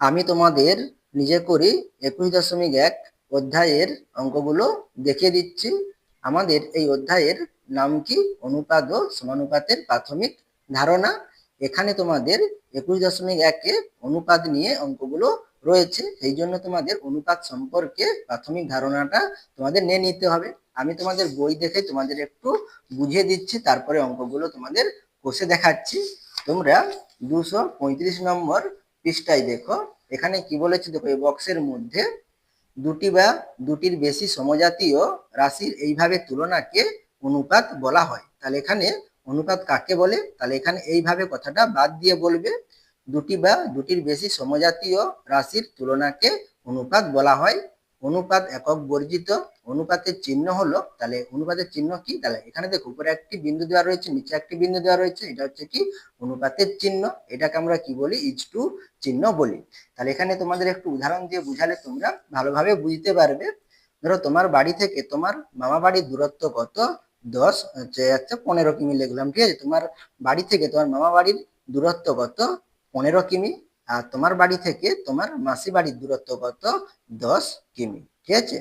আমি তোমাদের নিজে করি 21.1 অধ্যায়ের অঙ্কগুলো দেখিয়ে দিচ্ছি। আমাদের এই অধ্যায়ের নাম কি? অনুপাত ও সমানুপাতের প্রাথমিক ধারণা। এখানে তোমাদের 21.1-এ অনুপাত নিয়ে অঙ্কগুলো রয়েছে, সেই জন্য তোমাদের অনুপাত সম্পর্কে প্রাথমিক ধারণাটা তোমাদের নিয়ে নিতে হবে। আমি তোমাদের বই দেখে তোমাদের একটু বুঝিয়ে দিচ্ছি, তারপরে অঙ্কগুলো তোমাদের কষে দেখাচ্ছি। তোমরা 235 নম্বর পৃষ্ঠায় দেখো, এখানে কি বলেছে দেখো, এই বক্সের মধ্যে দুটি বা দুটির বেশি সমজাতীয় রাশির এইভাবে তুলনাকে অনুপাত বলা হয়। তাহলে এখানে অনুপাত কাকে বলে? তাহলে এখানে এইভাবে কথাটা বাদ দিয়ে বলবে, দুটি বা দুটির বেশি সমজাতীয় রাশির তুলনাকে অনুপাত বলা হয়। অনুপাত একক বর্জিত। অনুপাতের চিহ্ন হলো, তাহলে অনুপাতের চিহ্ন কি? তাহলে এখানে দেখো, উপরে একটি বিন্দু দেওয়া রয়েছে, নিচে একটি বিন্দু দেওয়া রয়েছে, এটা হচ্ছে কি? অনুপাতের চিহ্ন। এটাকে আমরা কি বলি? ইজটু চিহ্ন বলি। তাহলে এখানে তোমাদের একটু উদাহরণ দিয়ে বুঝালে তোমরা ভালোভাবে বুঝতে পারবে। ধরো তোমার বাড়ি থেকে তোমার মামা বাড়ির দূরত্ব কত? 15 কিমি লিখলাম, ঠিক আছে? তোমার বাড়ি থেকে তোমার মামা বাড়ির দূরত্ব কত? 15 কিমি। আর তোমার বাড়ি থেকে তোমার মাসি বাড়ির দূরত্ব কত? 10 কিমি, ঠিক আছে?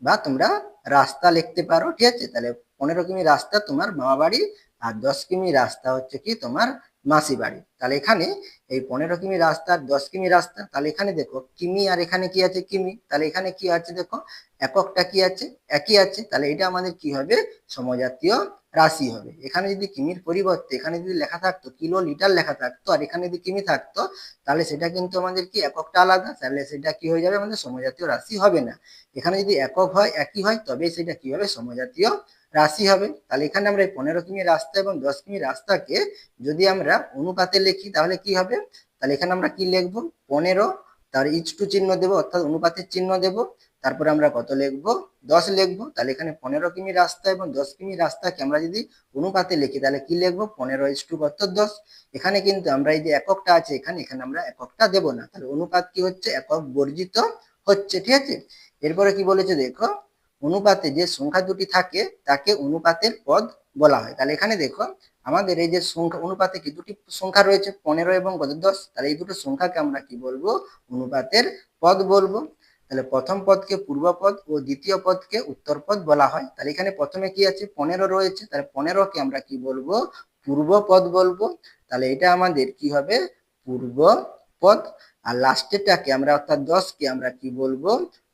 বা তোমরা রাস্তা লিখতে পারো, ঠিক আছে? তাহলে 15 কিমি রাস্তা তোমার মামা বাড়ি, আর 10 কিমি রাস্তা হচ্ছে কি? তোমার মাসি বাড়ি। তাহলে এখানে এই 15 কিমি রাস্তা আর 10 কিমি রাস্তা, তাহলে এখানে দেখো কিমি আর এখানে কি আছে? কিমি। তাহলে এখানে কি আছে দেখো, এককটা কি আছে? একই আছে। তাহলে এটা আমাদের কি হবে? সমজাতীয় রাশি হবে। এখানে যদি কিমির পরিবর্তে এখানে যদি লেখা থাকতো কিলো লিটার লেখা থাকতো, আর এখানে যদি কিমি থাকতো, তাহলে সেটা কিন্তু আমাদের কি এককটা আলাদা, তাহলে সেটা কি হয়ে যাবে? আমাদের সমজাতীয় রাশি হবে না। এখানে যদি একক হয়, একই হয়, তবে সেটা কি হবে? সমজাতীয় রাশি হবে। তাহলে এখানে আমরা 15 কিমি রাস্তা এবং 10 কিমি রাস্তাকে যদি আমরা অনুপাতে লিখি, তাহলে কি হবে? তাহলে এখানে আমরা কি লিখবো? 15, তার ইজটু চিহ্ন দেবো, অর্থাৎ অনুপাতের চিহ্ন দেবো। তারপরে আমরা কত লিখবো? 10 লিখবো। তাহলে এখানে 15 কিমি রাস্তা এবং 10 কিমি রাস্তাকে আমরা যদি অনুপাতে লিখি, তাহলে কি লিখবো? 15 কত? 10। এখানে কিন্তু আমরা এই যে এককটা আছে এখানে, এখানে আমরা এককটা দেবো না। তাহলে অনুপাত কি হচ্ছে? একক বর্জিত হচ্ছে, ঠিক আছে? এরপরে কি বলেছে দেখো, অনুপাতে যে সংখ্যা দুটি থাকে তাকে অনুপাতের পদ বলা হয়। তাহলে এখানে দেখো, আমাদের এই যে সংখ্যা অনুপাতে কি দুটি সংখ্যা রয়েছে, 15 এবং কত? 10। তাহলে এই দুটো সংখ্যাকে আমরা কি বলবো? অনুপাতের পদ বলবো। তাহলে প্রথম পদকে পূর্বপদ ও দ্বিতীয় পদকে উত্তরপদ বলা হয়। তাহলে এখানে প্রথমে কি আছে? 15 রয়েছে, তাহলে 15কে আমরা কি বলবো? পূর্বপদ বলবো। তাহলে এটা আমাদের কি হবে? পূর্ব পদ। আর লাস্টেরটাকে আমরা, অর্থাৎ 10কে আমরা কি বলবো?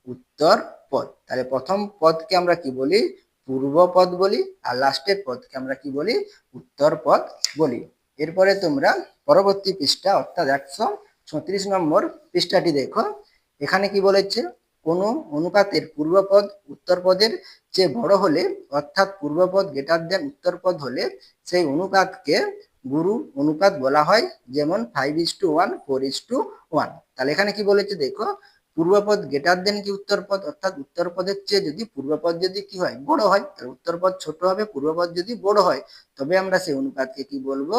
উত্তর পদ। তাহলে প্রথম পদকে আমরা কি বলি? পূর্ব পদ বলি, আর লাস্টের পদকে আমরা কি বলি? উত্তর পদ বলি। এরপরে তোমরা পরবর্তী পৃষ্ঠা, অর্থাৎ 136 নম্বর পৃষ্ঠাটি দেখো। এখানে কি বলেছে? কোন অনুপাতের পূর্বপদ উত্তরপদের চেয়ে বড় হলে, অর্থাৎ পূর্বপদ গ্রেটার দেন উত্তরপদ হলে, সেই অনুপাতকে গুরু অনুপাত বলা হয়। যেমন 5:1, 4:1। তাহলে এখানে কি বলেছে দেখো, পূর্বপদ গ্রেটার দেন কি উত্তরপদ, অর্থাৎ উত্তরপদের চেয়ে যদি পূর্বপদ যদি কি হয়? বড় হয়, তাহলে উত্তরপদ ছোট হবে, পূর্বপদ যদি বড় হয়, তবে আমরা সেই অনুপাতকে কি বলবো?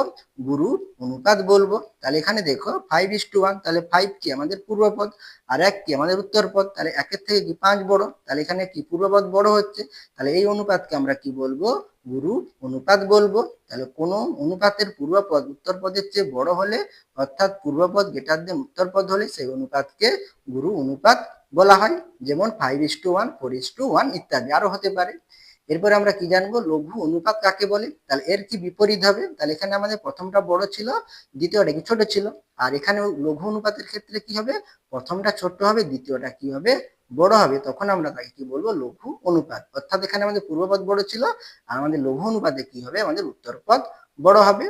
গুরু অনুপাত বলবো। তাহলে এখানে দেখো 5:1, তাহলে 5 কি? আমাদের পূর্বপদ, আর 1 কি? আমাদের উত্তরপদ। তাহলে 1-এর থেকে কি 5 বড়, তাহলে এখানে কি? পূর্বপদ বড় হচ্ছে। তাহলে এই অনুপাতকে আমরা কি বলবো? গুরু অনুপাত বলবো। তাহলে কোন অনুপাতের পূর্বপদ উত্তরপদের চেয়ে বড় হলে, অর্থাৎ পূর্বপদ গ্রেটার দেন উত্তরপদ হলে, সেই অনুপাতকে গুরু অনুপাত বলা হয়। যেমন 5:1, 4:1 ইত্যাদি, আরো হতে পারে। এরপরে আমরা কি জানবো? লঘু অনুপাত কাকে বলে? তাহলে এর কি বিপরীত হবে? তাহলে এখানে আমাদের প্রথমটা বড় ছিল, দ্বিতীয়টা কি? ছোট ছিল। আর এখানে লঘু অনুপাতের ক্ষেত্রে কি হবে? প্রথমটা ছোট হবে, দ্বিতীয়টা কি হবে? বড় হবে। তখন আমরা তাকে কি বলবো? লঘু অনুপাত। অর্থাৎ এখানে আমাদের পূর্বপদ বড় ছিল, আর আমাদের লঘু অনুপাতে কি হবে? আমাদের উত্তরপদ বড় হবে।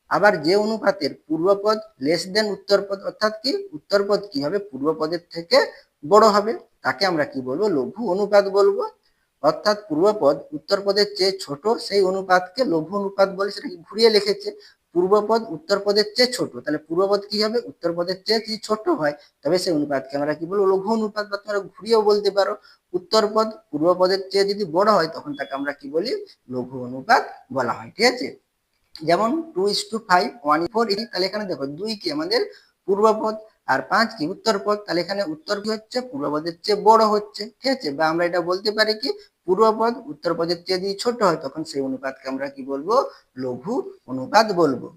আবার যে অনুপাতের পূর্বপদ লেস দেন উত্তরপদ, অর্থাৎ কি? উত্তরপদ কি হবে? পূর্বপদের থেকে বড় হবে, তাকে আমরা কি বলবো? লঘু অনুপাত বলবো। অর্থাৎ পূর্বপদ উত্তরপদের চেয়ে ছোট, সেই অনুপাতকে লঘু অনুপাত বলে। সেটাকে ঘুরিয়ে লিখেছে, পূর্বপদ উত্তরপদের চেয়ে ছোট। তাহলে পূর্বপদ কি হবে? উত্তরপদের চেয়ে যদি ছোট হয়, তবে সেই অনুপাতকে আমরা কি বলবো? লঘু অনুপাত। বা তোমরা ঘুরিয়েও বলতে পারো, উত্তরপদ পূর্বপদের চেয়ে যদি বড় হয়, তখন তাকে আমরা কি বলি? লঘু অনুপাত বলা হয়, ঠিক আছে? যেমন 2:5, 1:4। তাহলে এখানে দেখো 2 কি? আমাদের পূর্বপদ, আর 5 কি? উত্তরপদ। তাহলে এখানে উত্তর কি হচ্ছে? পূর্বপদের চেয়ে বড় হচ্ছে, ঠিক আছে? বা আমরা এটা বলতে পারি কি? পূর্বপদ উত্তরপদের চেয়ে যদি ছোট হয়, তখন সেই অনুপাতকে আমরা কি বলবো? লঘু অনুপাত বলবো।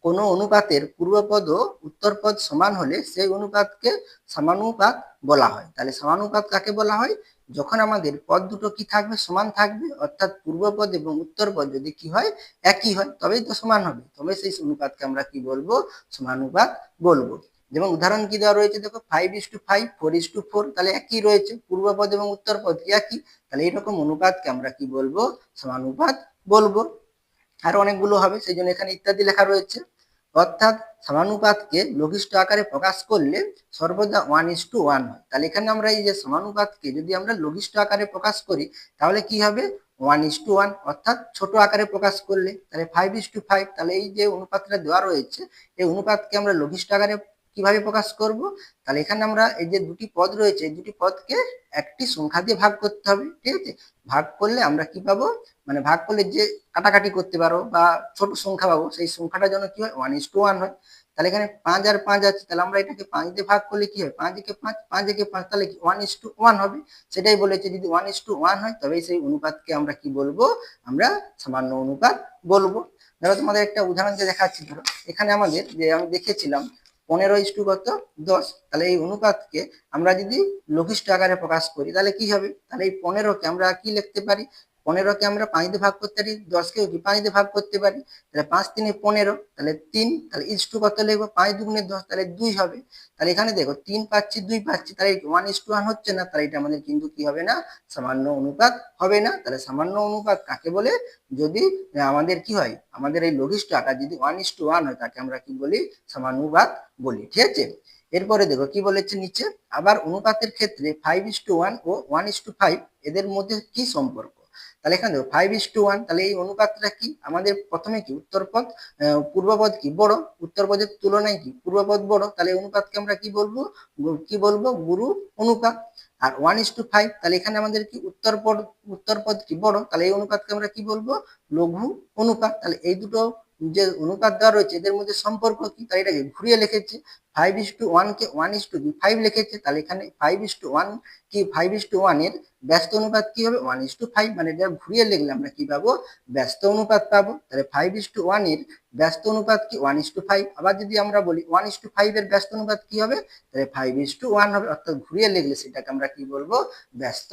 কোনো অনুপাতের পূর্বপদ ও উত্তরপদ সমান হলে সেই অনুপাতকে সমানুপাত বলা হয়। তাহলে সমানুপাত কাকে বলা হয়? যখন আমাদের পদ দুটো কি থাকবে? সমান থাকবে, অর্থাৎ পূর্বপদ এবং উত্তরপদ যদি কি হয়? একই হয়, তবেই তো সমান হবে, তবে সেই অনুপাতকে আমরা কি বলবো? সমানুপাত বলবো। যেমন উদাহরণ কি দেওয়া রয়েছে দেখো, 5:5, 4:4, তাহলে একই রয়েছে, পূর্বপদ এবং উত্তরপদ একই, তাহলে এরকম অনুপাতকে আমরা কি বলবো? সমানুপাত বলবো। আর অনেকগুলো হবে, সেই জন্য এখানে ইত্যাদি লেখা রয়েছে। অর্থাৎ সমানুপাতকে লঘিষ্ঠ আকারে প্রকাশ করলে সর্বদা 1:1 হয়। তাহলে এখানে আমরা এই যে সমানুপাতকে যদি আমরা লঘিষ্ঠ আকারে প্রকাশ করি তাহলে কি হবে? 1:1, অর্থাৎ ছোট আকারে প্রকাশ করলে তাহলে 5:5। তাহলে এই যে অনুপাতটা দেওয়া রয়েছে এই অনুপাতকে আমরা লঘিষ্ঠ আকারে কিভাবে প্রকাশ করব? তাহলে এখানে আমরা এই যে দুটি পদ রয়েছে এই দুটি পদকে একটি সংখ্যা দিয়ে ভাগ করতে হবে, ঠিক আছে? ভাগ করলে আমরা কি পাবো? মানে ভাগ করলে যে কাটাকাটি করতে পারো বা ছোট সংখ্যা পাবো, সেই সংখ্যাটা যেন কি হয়? 1:1 হয়। তাহলে এখানে 5 আর 5 আছে, তাহলে আমরা এটাকে 5 দিয়ে ভাগ করলে কি হয়? 5 একে 5, 5 একে 5, তাহলে 1:1 হবে। সেটাই বলেছে, যদি 1:1 হয় তবেই সেই অনুপাতকে আমরা কি বলবো? আমরা সামান্য অনুপাত বলবো। ধরো তোমাদের একটা উদাহরণ দিয়ে দেখাচ্ছি। ধরো এখানে আমাদের যে আমি দেখেছিলাম 15:10, তাহলে এই অনুপাতকে আমরা যদি লঘিষ্ঠ আকারে প্রকাশ করি তাহলে কি হবে? তাহলে এই 15কে আমরা কি লিখতে পারি? 15কে আমরা 5 দিয়ে ভাগ করতে পারি, 10কেও কি 5 দিয়ে ভাগ করতে পারি। তাহলে 5×3 = 15, তাহলে 3, তাহলে ইজটু কত লিখবো? 5×2 = 10, তাহলে 2 হবে। তাহলে এখানে দেখো 3 পাচ্ছি, 2 পাচ্ছি, তাহলে 1:1 হচ্ছে না, তাহলে এটা আমাদের কিন্তু কি হবে না? সামান্য অনুপাত হবে না। তাহলে সামান্য অনুপাত কাকে বলে? যদি আমাদের কি হয়? আমাদের এই লঘিষ্ঠ আকার যদি 1:1 হয় তাকে আমরা কি বলি? সমানুপাত বলি, ঠিক আছে? এরপরে দেখো কি বলেছে নিচে, আবার অনুপাতের ক্ষেত্রে 5:1 ও 1:5 এদের মধ্যে কি সম্পর্ক? তাহলে এখানে দেখো 5:1, তাহলে এই অনুপাতটা কি? আমাদের প্রথমে কি উত্তরপদ পূর্বপদ কি বড়, উত্তরপদের তুলনায় কি পূর্বপদ বড়, তাহলে অনুপাতকে আমরা কি বলবো? কি বলবো? গুরু অনুপাত। আর 1:5, তাহলে এখানে আমাদের কি উত্তরপদ কি বড়, তাহলে এই অনুপাতকে আমরা কি বলবো? লঘু অনুপাত। তাহলে এই দুটো যে অনুপাত দেওয়া রয়েছে এদের মধ্যে সম্পর্ক কি? তাই এটাকে ঘুরিয়ে লিখেছে, 5:1 কে 1:5 লিখেছে, তাহলে এখানে 5:1 কি 5:1 এর ব্যস্ত অনুপাত কি হবে? 1:5, মানে এটা ঘুরিয়ে লিখলে আমরা কি পাবো? ব্যস্ত অনুপাত পাবো। তাহলে 5:1 এর ব্যস্ত অনুপাত কি? 1:5। আবার যদি আমরা বলি 1:5 এর ব্যস্ত অনুপাত কি হবে? তাহলে 5:1 হবে, অর্থাৎ ঘুরিয়ে লিখলে সেটাকে আমরা কি বলবো? ব্যস্ত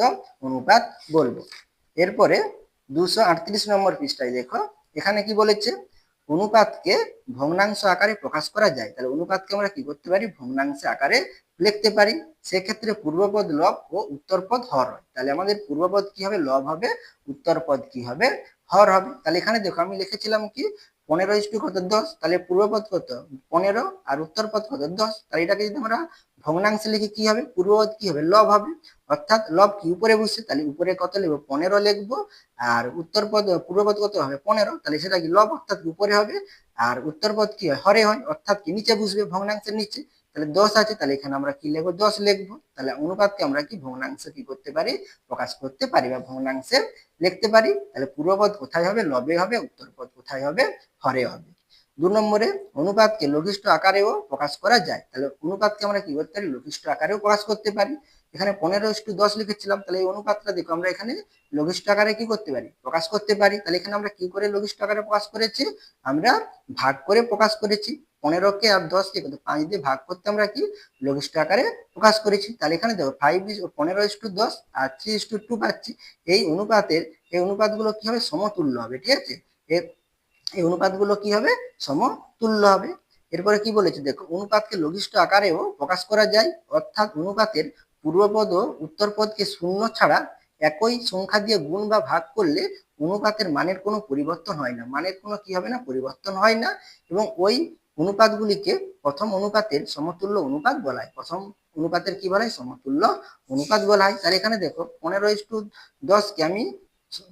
অনুপাত বলবো। এরপরে 238 নম্বর পৃষ্ঠায় দেখো, এখানে কি বলেছে? অনুপাতকে ভগ্নাংশ আকারে প্রকাশ করা যায়। তাহলে অনুপাতকে আমরা কি করতে পারি? ভগ্নাংশ আকারে লিখতে পারি। সেক্ষেত্রে পূর্বপদ লব ও উত্তরপদ হর হয়। তাহলে আমাদের পূর্বপদ কি হবে? লব হবে, উত্তরপদ কি হবে? হর হবে। তাহলে এখানে দেখো আমি লিখেছিলাম কি 15 কত 10, তাহলে পূর্বপদ কত 15 আর উত্তরপদ কত 10, তাহলে এটাকে যদি আমরা ভগ্নাংশে লিখে কি হবে? পূর্বপদ কি হবে? লব হবে, অর্থাৎ লব কি উপরে বসে, তাহলে উপরে কত লিখবো? 15 লিখবো, আর উত্তরপদ পূর্বপদ কত হবে? 15, তাহলে সেটা কি লব, অর্থাৎ উপরে হবে। আর উত্তরপদ কি হয়? হরে হয়, অর্থাৎ কি নিচে বসবে, ভগ্নাংশের নিচে। তাহলে 10 আছে, তাহলে এখানে আমরা কি লিখবো? 10 লিখবো। তাহলে অনুপাতকে আমরা কি ভগ্নাংশে কি করতে পারি? প্রকাশ করতে পারি বা ভগ্নাংশে লিখতে পারি। তাহলে পূর্বপদ কোথায় হবে? লবে হবে। উত্তরপদ কোথায় হবে? হরে হবে। 2 নম্বরে, অনুপাতকে লঘিষ্ঠ আকারেও প্রকাশ করা যায়। তাহলে অনুপাতকে আমরা কি করতে পারি? লঘিষ্ঠ আকারেও প্রকাশ করতে পারি। এখানে 15:10 লিখেছিলাম, তাহলে এই অনুপাতটা দেখো আমরা এখানে লঘিষ্ঠ আকারে কি করতে পারি? প্রকাশ করতে পারি। তাহলে এখানে আমরা কি করে লঘিষ্ঠ আকারে প্রকাশ করেছি? আমরা ভাগ করে প্রকাশ করেছি। 15কে আর 10কে 5 দিয়ে ভাগ করতে আমরা কি লঘিষ্ঠ আকারে প্রকাশ করেছি। তাহলে এখানে দেখো 15:10 আর 3:2 পাচ্ছি। এই অনুপাতগুলো কি হবে? সমতুল্য হবে, ঠিক আছে? এই অনুপাতগুলো কি হবে? সমতুল্য হবে। এরপরে কি বলেছে দেখো, অনুপাতকে লঘিষ্ঠ আকারেও প্রকাশ করা যায়, অর্থাৎ অনুপাতের পূর্বপদ ও উত্তরপদকে শূন্য ছাড়া একই সংখ্যা দিয়ে গুণ বা ভাগ করলে অনুপাতের মানের কোনো পরিবর্তন হয় না। মানের কোনো কি হবে না? পরিবর্তন হয় না। এবং ওই অনুপাতগুলিকে প্রথম অনুপাতের সমতুল্য অনুপাত বলা হয়। প্রথম অনুপাতের কি বলা হয়? সমতুল্য অনুপাত বলা হয়। তাহলে এখানে দেখো 15:10কে আমি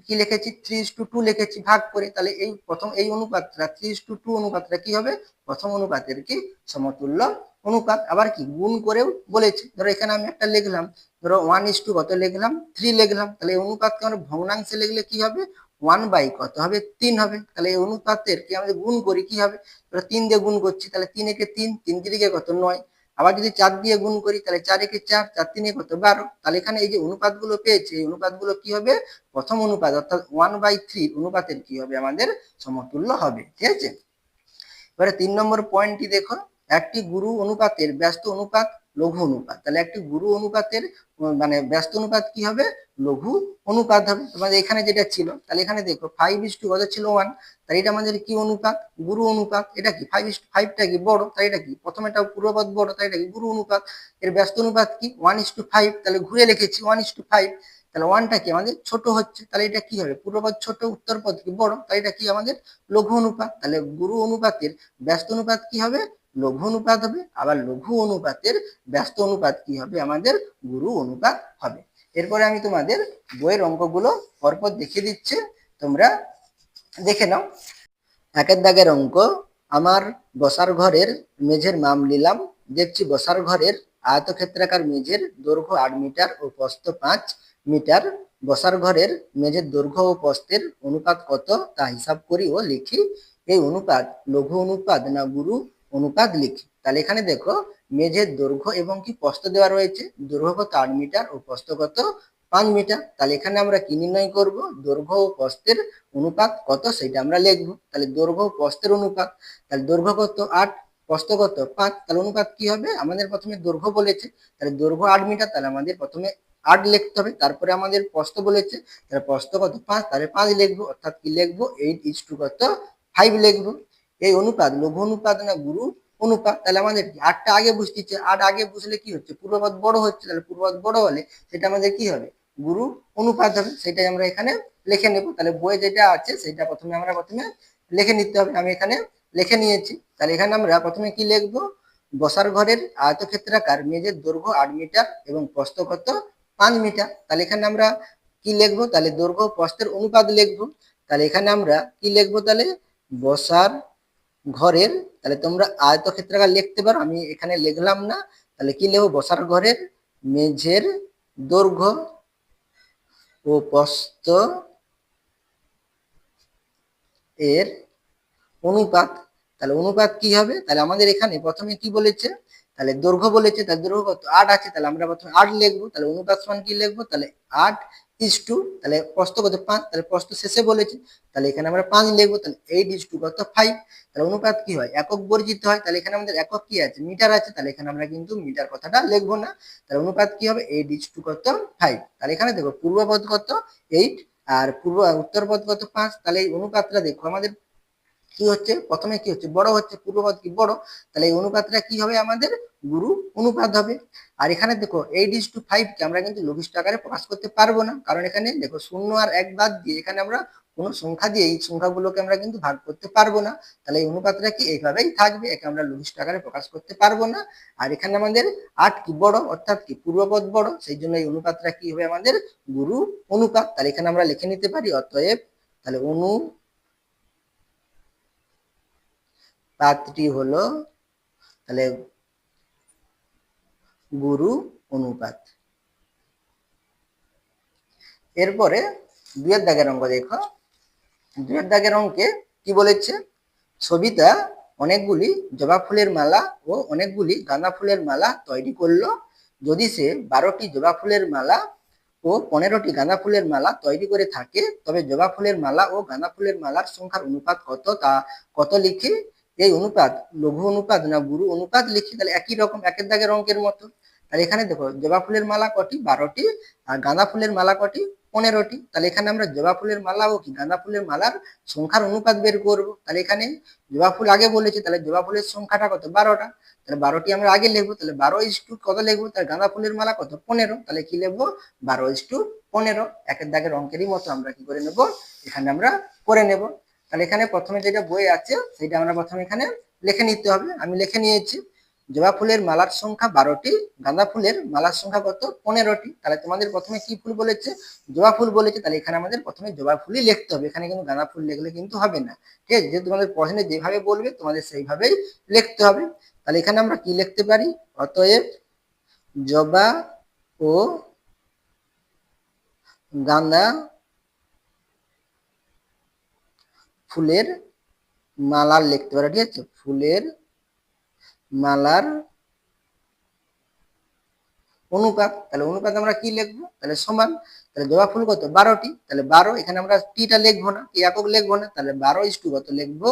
কি লিখেছি? 3:2 লিখেছি ভাগ করে। তাহলে এই প্রথম এই অনুপাতটা 3:2 অনুপাতটা কি হবে? প্রথম অনুপাতের কি সমতুল্য অনুপাত। আবার কি গুণ করেও বলেছে। ধরো এখানে আমি একটা লিখলাম, ধরো 1:2 কত লিখলাম? 3 লিখলাম। তাহলে এই অনুপাতকে আমরা ভগ্নাংশে লিখলে কি হবে? 1 কত হবে? 3 হবে। তাহলে এই অনুপাতের কি আমাদের গুণ করি কি হবে? ধরো 3 দিয়ে গুণ করছি, তাহলে 3 একে 3, 3 3 কত 9। আবার যদি 4 দিয়ে গুণ করি তাহলে 4 একে 4, 4 3 কত 12। তাহলে এখানে এই যে অনুপাতগুলো পেয়েছি এই অনুপাতগুলো কি হবে? প্রথম অনুপাত অর্থাৎ 1/3 অনুপাতের কি হবে? আমাদের সমতুল্য হবে, ঠিক আছে? এবারে 3 নম্বর পয়েন্টটি দেখো, একটি গুরু অনুপাতের ব্যস্ত অনুপাত লঘু অনুপাত। তাহলে একটি গুরু অনুপাতের মানে ব্যস্ত অনুপাত কি হবে? লঘু অনুপাত হবে। তোমাদের এখানে যেটা ছিল, তাহলে এখানে দেখো 5:1 কত ছিল 1, তাহলে এটা আমাদের কি অনুপাত? গুরু অনুপাত। এটা কি 5:5টা কি বড়, তাই এটা কি প্রথমেটা পূর্বপদ বড়, তাই এটা কি গুরু অনুপাত। এর ব্যস্ত অনুপাত কি 1:5, তাহলে ঘুরে লিখেছি 1:5। তাহলে 1টা কি আমাদের ছোট হচ্ছে, তাহলে এটা কি হবে? পূর্বপদ ছোট, উত্তরপদ কি বড়, তাই এটা কি আমাদের লঘু অনুপাত। তাহলে গুরু অনুপাতের ব্যস্ত অনুপাত কি হবে? লঘু অনুপাত হবে। আবার লঘু অনুপাতের ব্যস্ত অনুপাত কি হবে? আমাদের গুরু অনুপাত হবে। এরপরে আমি তোমাদের বইয়ের অঙ্কগুলো পরপর দেখিয়ে দিচ্ছি, তোমরা দেখে নাও। 1 দাগের অঙ্ক, আমার বসার ঘরের মেঝের মাপ নিলাম। দেখছি বসার ঘরের আয়তক্ষেত্রাকার মেঝের দৈর্ঘ্য 8 মিটার ও প্রস্থ 5 মিটার। বসার ঘরের মেঝের দৈর্ঘ্য ও প্রস্থের অনুপাত কত তা হিসাব করি ও লিখি। এই অনুপাত লঘু অনুপাত না গুরু অনুপাত লিখি। তাহলে এখানে দেখো মেঝের দৈর্ঘ্য এবং কি প্রস্থ দেওয়া রয়েছে। দৈর্ঘ্য কত 8 মিটার ও প্রস্থ কত 5 মিটার। তাহলে এখানে আমরা কি নির্ণয় করব? দৈর্ঘ্য ও প্রস্থের অনুপাত কত সেটা আমরা লিখব। তাহলে দৈর্ঘ্য প্রস্থের অনুপাত, তাহলে দৈর্ঘ্য কত 8, প্রস্থ কত 5, তাহলে অনুপাত কি হবে? আমাদের প্রথমে দৈর্ঘ্য বলেছে, তাহলে দৈর্ঘ্য 8 মিটার, তাহলে আমাদের প্রথমে 8 লিখতে হবে। তারপরে আমাদের প্রস্থ বলেছে, তাহলে প্রস্থ কত 5, তাহলে 5 লিখবো। অর্থাৎ কি লিখবো? 8:5 কত 5 লিখবো। এই অনুপাত লঘু অনুপাত না গুরু অনুপাত। তাহলে আমাদের 8টা আগে বুঝতেছে, 8 আগে বুঝলে কি হচ্ছে? পূর্বপদ বড় হচ্ছে, তাহলে পূর্বপদ বড় হলে সেটা আমাদের কি হবে? গুরু অনুপাত হবে। সেটাই আমরা এখানে লিখে নেব। তাহলে বইয়ে যেটা আছে সেটা প্রথমে লিখে নিতে হবে। আমি এখানে লিখে নিয়েছি। তাহলে এখানে আমরা প্রথমে কি লিখবো? বসার ঘরের আয়তক্ষেত্রাকার মেঝের দৈর্ঘ্য 8 মিটার এবং প্রস্থ কত 5 মিটার। তাহলে এখানে আমরা কি লিখবো? তাহলে দৈর্ঘ্য প্রস্থের অনুপাত লিখবো। তাহলে এখানে আমরা কি লিখবো? তাহলে বসার ঘরের, তাহলে তোমরা আয়তক্ষেত্রাকার লিখতে পারো, আমি এখানে লিখলাম না। তাহলে কি লিখবো? বসার ঘরের মেঝের দৈর্ঘ্য ও প্রস্থ এর অনুপাত। তাহলে অনুপাত কি হবে? তাহলে আমাদের এখানে প্রথমে কি বলেছে? তাহলে দৈর্ঘ্য বলেছে, তাহলে দৈর্ঘ্য কত 8 আছে, তাহলে আমরা প্রথমে 8 লিখবো। তাহলে অনুপাত সমান কি লিখবো? তাহলে 8:2, তাহলে প্রস্থ কত 5, তাহলে প্রস্থ শেষে বলেছে, তাহলে এখানে আমরা 5 লিখবো। তাহলে 8:2 কত 5। তাহলে অনুপাত কি হয়? একক বর্জিত হয়। তাহলে এখানে আমাদের একক কি আছে? মিটার আছে, তাহলে এখানে আমরা কিন্তু মিটার কথাটা লিখবো না। তাহলে অনুপাত কি হবে? 8:2 কত 5। তাহলে এখানে দেখো পূর্বপদ কত 8 আর উত্তরপদ কত 5। তাহলে এই অনুপাতটা দেখো আমাদের কি হচ্ছে? প্রথমে কি হচ্ছে? বড় হচ্ছে, পূর্বপদ কি বড়, তাহলে এই অনুপাতটা কি হবে? আমাদের গুরু অনুপাত হবে। আর এখানে দেখো 8:5 কে আমরা কিন্তু লঘিষ্ঠ আকারে প্রকাশ করতে পারবো না, কারণ এখানে দেখো 0 আর 1 বাদ দিয়ে এখানে আমরা কোনো সংখ্যা দিয়ে এই সংখ্যাগুলোকে আমরা কিন্তু ভাগ করতে পারবো না। তাহলে এই অনুপাতটা কি এইভাবেই থাকবে, একে আমরা লঘিষ্ঠ আকারে প্রকাশ করতে পারবো না। আর এখানে আমাদের 8 কি বড়, অর্থাৎ কি পূর্বপদ বড়, সেই জন্য এই অনুপাতটা কি হবে? আমাদের গুরু অনুপাত। তাহলে এখানে আমরা লিখে নিতে পারি অতএব, তাহলে পাতটি হলো তাহলে গুরু অনুপাত। এরপরে 2 দাগের অঙ্ক দেখো। 2 দাগের অঙ্কে কি বলেছে? সবিতা অনেকগুলি জবা ফুলের মালা ও অনেকগুলি গাঁদা ফুলের মালা তৈরি করলো। যদি সে 12টি জবা ফুলের মালা ও 15টি গাঁদা ফুলের মালা তৈরি করে থাকে, তবে জবা ফুলের মালা ও গাঁদা ফুলের মালার সংখ্যার অনুপাত কত তা কত লিখে। এই অনুপাত লঘু অনুপাত না গুরু অনুপাত লিখি। তাহলে একই রকম 1 দাগের অঙ্কের মতো। তাহলে এখানে দেখো জবা ফুলের মালা কটি? 12টি। আর গাঁদা ফুলের মালা কটি? 15টি। তাহলে এখানে আমরা জবা ফুলের মালা ও কি গাঁদা ফুলের মালার সংখ্যার অনুপাত বের করব। তাহলে এখানে জবা ফুল আগে বলেছে, তাহলে জবা ফুলের সংখ্যাটা কত? 12টা। তাহলে 12টি আমরা আগে লিখবো। তাহলে 12 কত লিখবো? তাহলে গাঁদা ফুলের মালা কত? 15। তাহলে কি লিখবো? 12:15। 1 দাগের অঙ্কেরই মতো আমরা কি করে নেব? এখানে আমরা করে নেব। তাহলে এখানে প্রথমে যেটা বই আছে সেটা আমরা প্রথমে এখানে লিখে নিতে হবে। আমি লিখে নিয়েছি। জবা ফুলের মালার সংখ্যা 12টি, গাঁদা ফুলের মালার সংখ্যা কত? 15টি। তাহলে তোমাদের প্রথমে কি ফুল বলেছে? জবা ফুল বলেছে। তাহলে এখানে আমাদের প্রথমে জবা ফুলই লিখতে হবে, এখানে কিন্তু গাঁদা ফুল লিখলে কিন্তু হবে না। ঠিক আছে? যেহেতু তোমাদের প্রশ্নে যেভাবে বলবে তোমাদের সেইভাবেই লিখতে হবে। তাহলে এখানে আমরা কি লিখতে পারি? অতএব জবা ও গাঁদা ফুলের মালার লিখতে পারি। ঠিক আছে? ফুলের মালার অনুপাত। তাহলে অনুপাত আমরা কি লিখবো? তাহলে সমান। তাহলে জবা ফুল কত? 12টি। তাহলে 12, এখানে আমরা টিটা লিখবো না, কি একক লিখবো না। তাহলে 12 কত লিখবো?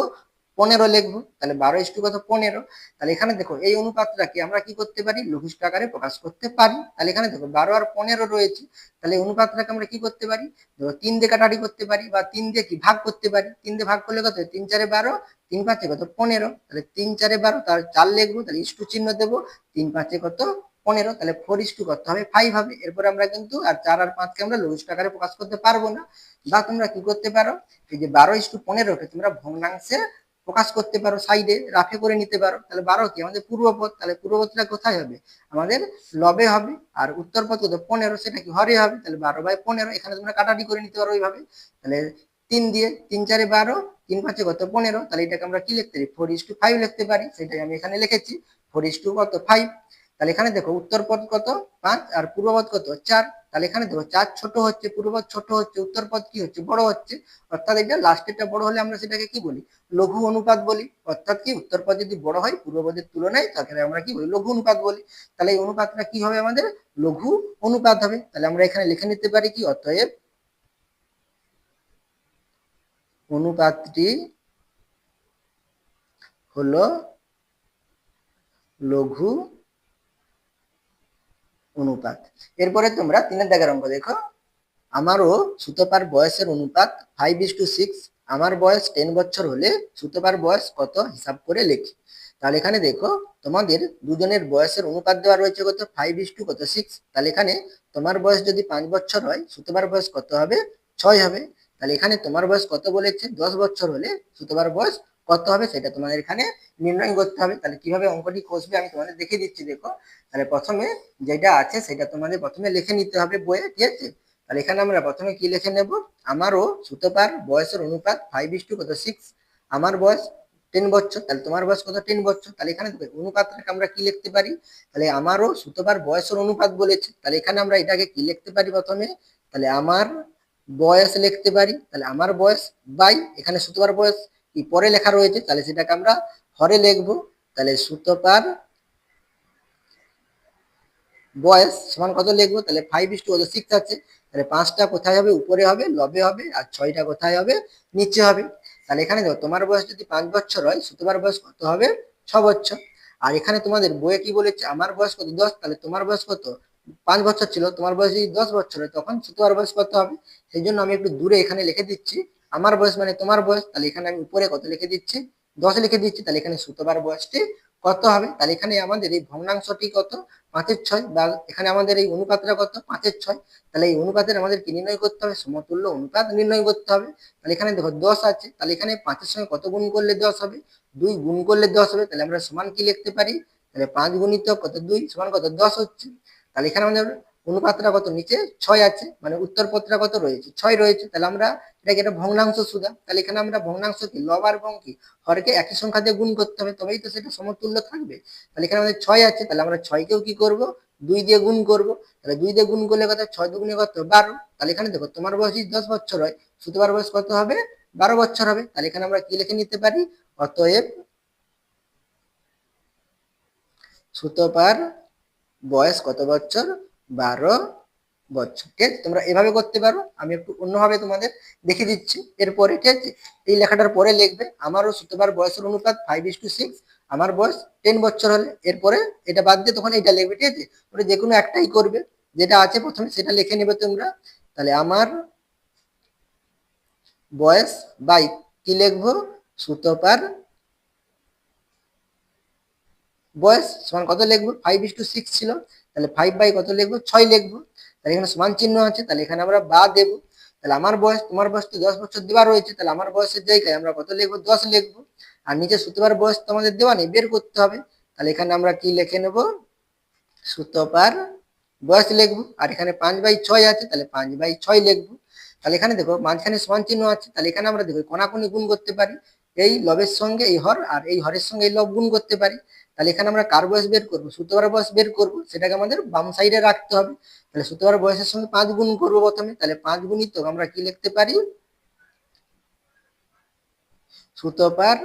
15 লিখবো, তাহলে 12 কত 15। তাহলে এখানে দেখো এই অনুপাতটাকে আমরা কি করতে পারি, লঘিষ্ঠ আকারে প্রকাশ করতে পারি। তাহলে এখানে দেখো 12 আর 15 রয়েছে, তাহলে এই অনুপাতটাকে আমরা কি করতে পারি, দেখো 3 দিয়ে কাটাকাটি করতে পারি বা 3 দিয়ে কি ভাগ করতে পারি। 3 দিয়ে ভাগ করলে কত, 3 4 12, 3 5 কত 15, তাহলে 3 4 12, তার 4 লিখবো, তাহলে ইস্টু চিহ্ন দেবো, 3 5 কত 15, তাহলে 4 কত হবে 5 হবে। এরপরে আমরা কিন্তু আর 4 আর 5 কে আমরা লঘিষ্ঠ আকারে প্রকাশ করতে পারবো না, বা তোমরা কি করতে পারো, এই যে 12:15 কে তোমরা ভগ্নাংশে প্রকাশ করতে পারো, সাইডে রাফে করে নিতে পারো। তাহলে 12 কি আমাদের পূর্বপদ, তাহলে পূর্বপদটা কোথায় হবে, আমাদের লবে হবে। আর উত্তরপদ কত 15, সেটা কি হরে হবে। তাহলে 12/15, এখানে তোমরা কাটাটি করে নিতে পারো ওইভাবে। তাহলে 3 দিয়ে 3 4 12, 3 5 কত 15, তাহলে এটাকে আমরা কি লিখতে পারি, 4:5 লিখতে পারি। সেটাই আমি এখানে লিখেছি, 4:কত 5। তাহলে এখানে দেখো উত্তরপদ কত 5 আর পূর্বপদ কত 4। তাহলে এখানে দেখো 4 ছোট হচ্ছে, পূর্বপদ ছোট হচ্ছে, উত্তরপদ কি হচ্ছে, বড় হচ্ছে। অর্থাৎ এটা লাস্টেরটা বড় হলে আমরা সেটাকে কি বলি, লঘু অনুপাত বলি। অর্থাৎ কি উত্তরপদ যদি বড় হয় পূর্বপদের তুলনায়, তাহলে আমরা কি বলি, লঘু অনুপাত বলি। তাহলে এই অনুপাতটা কি হবে, আমাদের লঘু অনুপাত হবে। তাহলে আমরা এখানে লিখে নিতে পারি কি, অতএব অনুপাতটি হলো লঘু অনুপাত। এরপরে তোমরা 3 দাগের অঙ্ক দেখো, আমারও সুতপার বয়সের অনুপাত 5:6, আমার বয়স 10 বছর হলে সুতপার বয়স কত হিসাব করে লিখি। তাহলে এখানে দেখো তোমাদের দুজনের বয়সের অনুপাত দেওয়া রয়েছে কত 5:6। তাহলে এখানে তোমার বয়স যদি 5 বছর হয়, সুতপার বয়স কত হবে 6 হবে। তাহলে এখানে তোমার বয়স কত বলেছে, 10 বছর হলে সুতপার বয়স কত হবে, সেটা তোমাদের এখানে নির্ণয় করতে হবে। তাহলে কিভাবে অঙ্কটি কষবে আমি তোমাদের দেখিয়ে দিচ্ছি, দেখো। তাহলে প্রথমে যেটা আছে সেটা তোমাদের প্রথমে লিখে নিতে হবে বইয়ে, ঠিক আছে। তাহলে এখানে আমরা প্রথমে কি লিখে নেব, আমারও সুতপার বয়সের অনুপাত 5:6, আমার বয়স 10 বছর, তাহলে তোমার বয়স কত 10 বছর। তাহলে এখানে অনুপাতটাকে আমরা কি লিখতে পারি, তাহলে আমারও সুতপার বয়সের অনুপাত বলেছে, তাহলে এখানে আমরা এটাকে কি লিখতে পারি প্রথমে, তাহলে আমার বয়স লিখতে পারি। তাহলে আমার বয়স বাই এখানে সুতপার বয়স কি পরে লেখা রয়েছে, তাহলে সেটাকে আমরা হরে লিখবো। তাহলে সুতপার বয়স সমান কত লিখবো, তাহলে 5:6 আছে, তাহলে 5টা কোথায় হবে, উপরে হবে, লবে হবে, আর 6টা কোথায় হবে, নিচে হবে। তাহলে এখানে দেখো তোমার বয়স যদি 5 বছর হয়, সুতপার বয়স কত হবে 6 বছর। আর এখানে তোমাদের বইয়ে কি বলেছে, আমার বয়স কত 10, তাহলে তোমার বয়স কত 5 বছর ছিল, তোমার বয়স যদি 10 বছর হয়, তখন সুতপার বয়স কত হবে। সেই জন্য আমি একটু দূরে এখানে লিখে দিচ্ছি, আমার বয়স মানে তোমার বয়স, তাহলে এখানে আমি উপরে কত লিখে দিচ্ছি 10 লিখে দিচ্ছি। তাহলে এখানে সুতপার বয়সটি কত হবে, তাহলে এখানে আমাদের এই ভগ্নাংশটি কত 5/6, বা এখানে আমাদের এই অনুপাতটা কত 5/6। তাহলে এই অনুপাতের আমাদের কি নির্ণয় করতে হবে, সমতুল্য অনুপাত নির্ণয় করতে হবে। তাহলে এখানে দেখো 10 আছে, তাহলে এখানে 5-এর সঙ্গে কত গুণ করলে 10 হবে, 2 গুণ করলে 10 হবে। তাহলে আমরা সমান কি লিখতে পারি, তাহলে 5 গুণিত কত 2 সমান কত 10 হচ্ছে। তাহলে এখানে আমাদের অনুপাতটা কত নিচে 6 আছে, মানে উত্তরপদটা কত রয়েছে 6 রয়েছে। তাহলে আমরা এটাকে একটা ভগ্নাংশ সুদা, তাহলে এখানে আমরা ভগ্নাংশ কি লব আর এবং কি হরকে একই সংখ্যা দিয়ে গুণ করতে হবে, তবেই তো সেটা সমতুল্য থাকবে। তাহলে এখানে আমাদের 6 আছে, তাহলে আমরা 6কেও কি করব 2 দিয়ে গুণ করব। তাহলে 2 দিয়ে গুণ করলে কত 6 দুগুণে কত 12। তাহলে এখানে দেখো তোমার বয়স যদি 10 বছর হয়, সুতপার বয়স কত হবে 12 বছর হবে। তাহলে এখানে আমরা কি লিখে নিতে পারি, অতএব সুতপার বয়স কত বছর 12 বছর। ঠিক আছে, তোমরা এভাবে করতে পারো, আমি একটু অন্যভাবে তোমাদের দেখিয়ে দিচ্ছি এরপরে। ঠিক আছে, এই লেখাটার পরে লিখবে, আমারও সুতপার বয়সের অনুপাত 5:6, আমার বয়স 10 বছর হলে, এরপরে এটা বাদ দিয়ে তখন এটা লিখবে। ঠিক আছে, ওটা যে কোনো একটাই করবে, যেটা আছে প্রথমে সেটা লিখে নেবে তোমরা। তাহলে আমার বয়স বাই কি লিখবো, সুতপার বয়স সমান কত লিখবো 5:6 ছিল, তাহলে 5 বাই কত লিখবো 6 লিখবো। তাহলে এখানে সমান চিহ্ন আছে, তাহলে এখানে আমরা বা দেবো। তাহলে আমার বয়স তোমার বয়স তো 10 বছর দেওয়া রয়েছে, তাহলে আমার বয়সের জায়গায় আমরা কত লিখবো 10 লিখবো। আর নিচে সুতপার বয়স তো আমাদের দেওয়া নেই, বের করতে হবে। তাহলে এখানে আমরা কি লিখে নেব, সুতপার বয়স লিখবো। আর এখানে 5/6 আছে, তাহলে 5/6 লিখবো। তাহলে এখানে দেখো মাঝখানে সমান চিহ্ন আছে, তাহলে এখানে আমরা দেখো কোনাকুনি গুণ করতে পারি, এই লবের সঙ্গে এই হর আর এই হরের সঙ্গে এই লব গুণ করতে পারি। তাহলে এখানে আমরা কার বয়স বের করবো, সুতপার বয়স বের করবো, সেটাকে আমাদের বাম সাইডে রাখতে হবে। তাহলে সুতপার বয়সের সঙ্গে 5 গুণ করবো প্রথমে, তাহলে 5 গুণিত আমরা কি লিখতে পারি, সুতপার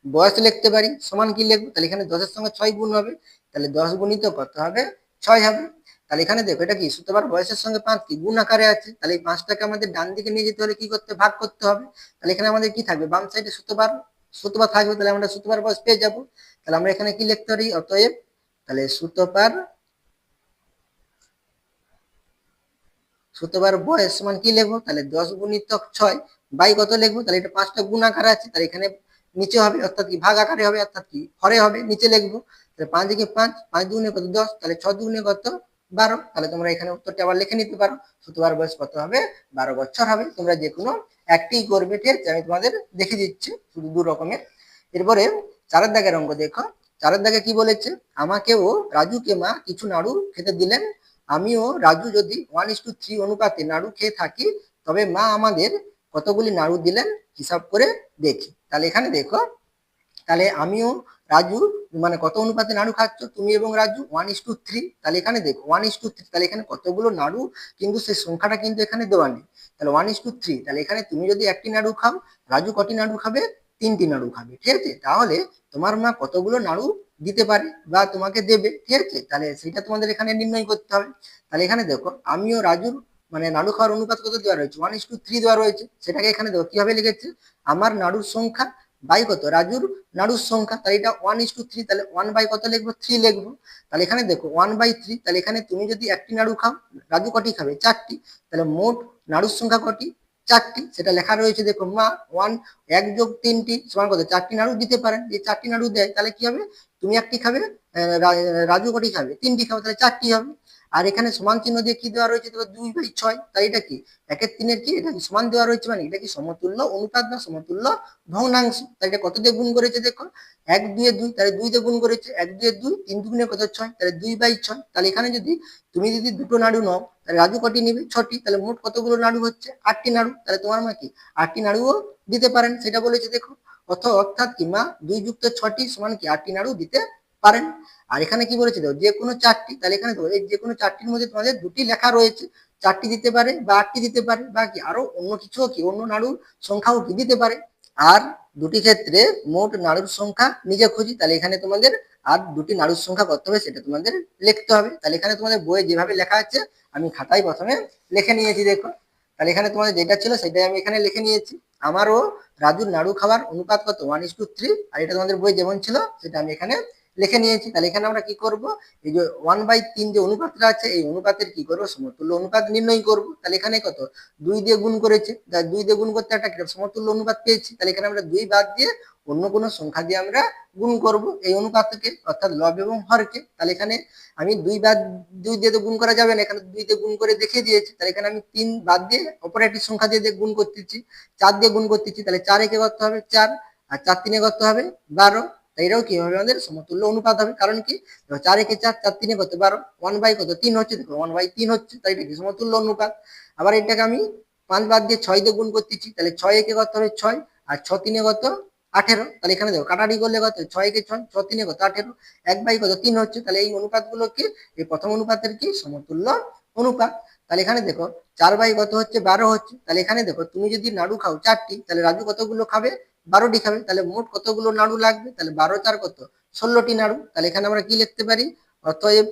বয়স লিখতে পারি, সমান কি লিখবো, তাহলে এখানে 10-এর সঙ্গে 6 গুণ হবে, তাহলে 10 গুণিত কত হবে 6 হবে। তাহলে এখানে দেখো এটা কি সুতপার বয়সের সঙ্গে 5 কি গুণ আকারে আছে, তাহলে এই 5টাকে আমাদের ডান দিকে নিয়ে যেতে হলে কি করতে ভাগ করতে হবে। তাহলে এখানে আমাদের কি থাকবে, বাম সাইডে সুতপার সুতপা থাকবে, তাহলে আমরা সুতপার বয়স পেয়ে যাব। তাহলে আমরা এখানে কি লিখতে পারি, অতএব তাহলে সুতপার বয়স সমান কি লিখবো, তাহলে 10 × 6 বাই কত লিখবো, তাহলে এটা 5টা গুণ আকারে আছে, তাহলে এখানে নিচে হবে অর্থাৎ কি ভাগ আকারে হবে, অর্থাৎ কি হরে হবে, নিচে লিখবো। তাহলে 5 × 5, 5 দুগুণে কত 10, তাহলে 6 দুগুণে কত 12, তাহলে তোমরা এখানে উত্তরটা আবার লিখে নিতে পারো। সুতপার বয়স কত হবে, 12 বছর হবে। তোমরা যে কোনো একটি করবে, ঠিক আছে, আমি তোমাদের দেখিয়ে দিচ্ছি শুধু 2 রকমের। এরপরে 4 দাগের অঙ্ক দেখো। 4 দাগে কি বলেছে, আমাকেও রাজুকে মা কিছু নাড়ু খেতে দিলেন, আমিও রাজু যদি 1:3 অনুপাতে নাড়ু খেয়ে থাকি, তবে মা আমাদের কতগুলি নাড়ু দিলেন হিসাব করে দেখি। তাহলে এখানে দেখো, তাহলে আমিও রাজু মানে কত অনুপাতে নাড়ু খাচ্ছ, তুমি এবং রাজু 1:3। তাহলে এখানে দেখো 1:3, তাহলে এখানে কতগুলো নাড়ু কিন্তু সেই সংখ্যাটা কিন্তু এখানে দেওয়া নেই। তাহলে 1:3, তাহলে এখানে তুমি যদি একটি নাড়ু খাও, রাজু কটি নাড়ু খাবে, 3টি নাড়ু খাবে, ঠিক আছে। তাহলে তোমার মা কতগুলো নাড়ু দিতে পারে বা তোমাকে দেবে, ঠিক আছে, তাহলে সেটা তোমাদের এখানে নির্ণয় করতে হবে। তাহলে এখানে দেখো আমিও রাজুর মানে নাড়ু খাওয়ার অনুপাত কত দেওয়া রয়েছে, 1:3 দেওয়া রয়েছে। সেটাকে এখানে দেখো কিভাবে লিখেছে, আমার নাড়ুর সংখ্যা বাই কত রাজুর নাড়ুর সংখ্যা, তাহলে এটা 1:3, তাহলে 1 বাই কত লিখবো, 3 লিখবো। তাহলে এখানে দেখো 1/3, তাহলে এখানে তুমি যদি একটি নাড়ু খাও, রাজু কটি খাবে, 4টি, তাহলে মোট নাড়ুর সংখ্যা কটি, 4টি, সেটা লেখা রয়েছে। দেখো মা 1 যোগ 3টি সমান কত, 4টি নাড়ু দিতে পারেন, যে 4টি নাড়ু দেয় তাহলে কি হবে, তুমি একটি খাবে, রাজু কটি খাবে, 3টি খাবে, তাহলে 4টি হবে। আর এখানে সমান চিহ্ন দিয়ে কি দেওয়া রয়েছে, দেখো 2/6, তাই এটা কি 1/3 কি, এটা কি সমান দেওয়া রয়েছে, মানে এটা কি সমতুল্য অনুপাত বা সমতুল্য ভগ্নাংশ। তাই এটা কত দিয়ে গুণ করেছে, দেখো 1 2 এ 2, তাহলে 2 দিয়ে গুণ করেছে, 1 2 এ 2, 3 দুগুণে কত 6, তাহলে 2/6। তাহলে এখানে যদি তুমি যদি দুটো নাড়ু নাও, তাহলে রাজু কটি নিবে, 6টি, তাহলে মোট কতগুলো নাড়ু হচ্ছে, 8টি নাড়ু। তাহলে তোমার মা কি 8টি নাড়ুও দিতে পারেন, সেটা বলেছে। দেখো অর্থাৎ কি মা 2 যুক্ত 6টি সমান কি 8টি নাড়ু দিতে পারেন। আর এখানে কি বলেছে, দেখো যে কোনো 4টি, তাহলে এখানে দেখো এই যে কোনো 4টির মধ্যে তোমাদের দুটি লেখা রয়েছে, 4টি দিতে পারে বা 8টি দিতে পারে, বা কি আরো অন্য কিছুও কি অন্য নাড়ুর সংখ্যাও কি দিতে পারে। আর দুটি ক্ষেত্রে মোট নাড়ুর সংখ্যা নিজে খুঁজি, তাহলে এখানে তোমাদের আর দুটি নাড়ুর সংখ্যা কত হবে সেটা তোমাদের লিখতে হবে। তাহলে এখানে তোমাদের বইয়ে যেভাবে লেখা আছে আমি খাতায় প্রথমে লিখে নিয়েছি, দেখো। তাহলে এখানে তোমাদের যেটা ছিল সেটাই আমি এখানে লিখে নিয়েছি, আমারও রাজুর নাড়ু খাবার অনুপাত কত 1:3, আর এটা তোমাদের বই যেমন ছিল সেটা আমি এখানে লিখে নিয়েছি। তাহলে এখানে আমরা কি করব, এই যে 1/3 যে অনুপাতটা আছে, এই অনুপাতের কি করব, সমতুল্য অনুপাত নির্ণয় করব। তাহলে এখানে কত 2 দিয়ে গুণ করেছে, 2 দিয়ে গুণ করতে একটা সমতুল্য অনুপাত পেয়েছি। তাহলে এখানে আমরা 2 বাদ দিয়ে অন্য কোনো সংখ্যা দিয়ে আমরা গুণ করব এই অনুপাতকে, অর্থাৎ লব এবং হরকে। তাহলে এখানে আমি 2 দিয়ে তো গুণ করা যাবে না, এখানে 2 দিয়ে গুণ করে দেখিয়ে দিয়েছি। তাহলে এখানে আমি 3 বাদ দিয়ে অপর একটি সংখ্যা দিয়ে গুণ করতেছি, 4 দিয়ে গুণ করতেছি। তাহলে 4 একে করতে হবে 4, আর 4 তিনে করতে হবে 12। তাই এটাও কি হবে, আমাদের সমতুল্য অনুপাত হবে। কারণ কি 4 একে 4, 4 তিনে কত 12, 1 বাই কত 3 হচ্ছে, দেখো 1/3 হচ্ছে, তাই এটা কি সমতুল্য অনুপাত। আবার এটাকে আমি 5 বাদ দিয়ে 6 দিয়ে গুণ করতেছি, তাহলে 6 একে করতে হবে 6, আর 6 তিনে কত 18। তাহলে এখানে দেখো কাটাকাটি করলে কত 6 একে 6, 6 তিনে কত 18, 1 বাই কত 3 হচ্ছে। তাহলে এই অনুপাতগুলোকে এই প্রথম অনুপাতের কি সমতুল্য অনুপাত। তাহলে এখানে দেখো 4 বাই কত হচ্ছে 12 হচ্ছে। তাহলে এখানে দেখো তুমি যদি নাড়ু খাও 4টি, তাহলে রাজু কতগুলো খাবে, 12টি খাবে। তাহলে মোট কতগুলো নাড়ু লাগবে, তাহলে 12 4 কত 16টি নাড়ু। তাহলে এখানে আমরা কি লিখতে পারি, অতএব